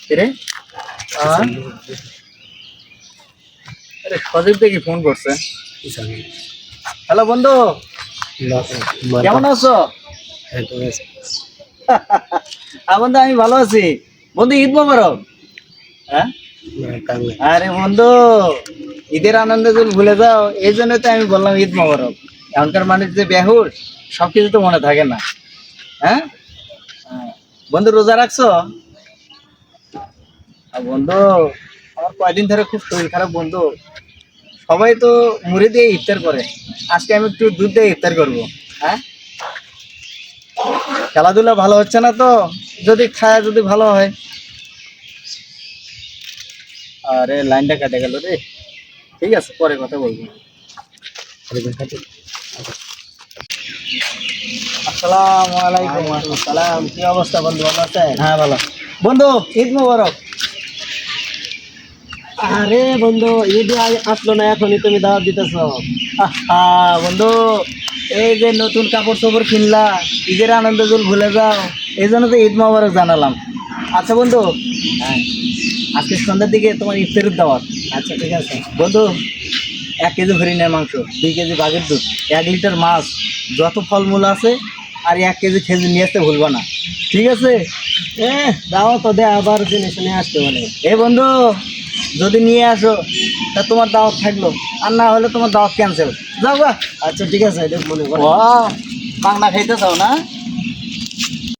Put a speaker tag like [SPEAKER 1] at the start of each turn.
[SPEAKER 1] রে আরে সজীব দেখি ফোন করছে। হ্যালো বন্ধু, কেমন আছো? বন্ধু আমি ভালো আছি। বন্ধু ঈদ মোবারক। হ্যাঁ আরে বন্ধু, ঈদের আনন্দে যদি ভুলে যাও, এই জন্য তো আমি বললাম ঈদ মোবারক। এখনকার মানুষ যে বেহুশ, সবকিছু তো মনে থাকে না। হ্যাঁ বন্ধু, রোজা রাখছো? বন্ধু আমার কয়দিন ধরে খুব শরীর খারাপ বন্ধু। সবাই তো মুড়ি দিয়ে ইফতার করে, আজকে আমি একটু দুধ দিয়ে ইফতার করবো। হ্যাঁ খেলাধুলা ভালো হচ্ছে না তো, যদি খায় যদি ভালো হয়। আরে লাইনটা কেটে গেল রে। ঠিক আছে, পরে কথা বলবো। আসসালামু আলাইকুম।
[SPEAKER 2] সালাম, কি অবস্থা বন্ধু, ভালো আছেন?
[SPEAKER 1] হ্যাঁ ভালো। বন্ধু ঈদ মোবারক।
[SPEAKER 2] আরে বন্ধু, ঈদ আসলো না, এখনই তুমি দাওয়াত দিতেছ?
[SPEAKER 1] বন্ধু, এই যে নতুন কাপড় চোপড় কিনলা, ঈদের আনন্দ যদি ভুলে যাও, এই জন্য তো ঈদ মোবারক জানালাম। আচ্ছা বন্ধু,
[SPEAKER 2] হ্যাঁ,
[SPEAKER 1] আজকে সন্ধ্যার দিকে তোমার ইফতারের দাওয়াত।
[SPEAKER 2] আচ্ছা ঠিক আছে।
[SPEAKER 1] বন্ধু 1 কেজি হরিণের মাংস, 2 কেজি বাঘের দুধ, 1 লিটার মাছ, যত ফলমূল আছে, আর 1 কেজি খেজুর নিয়ে আসতে ভুলবা না। ঠিক আছে?
[SPEAKER 2] দাও তো, দে আবার জিনিস নিয়ে আসতে বলে।
[SPEAKER 1] বন্ধু, যদি নিয়ে আসো তা তোমার দাওয়াত থাকলো, আর না হলে তোমার দাওয়াত ক্যান্সেল। যাও গা।
[SPEAKER 2] আচ্ছা ঠিক আছে, এটা মনে করো।
[SPEAKER 1] ও বাংলা খাইতে চাও না?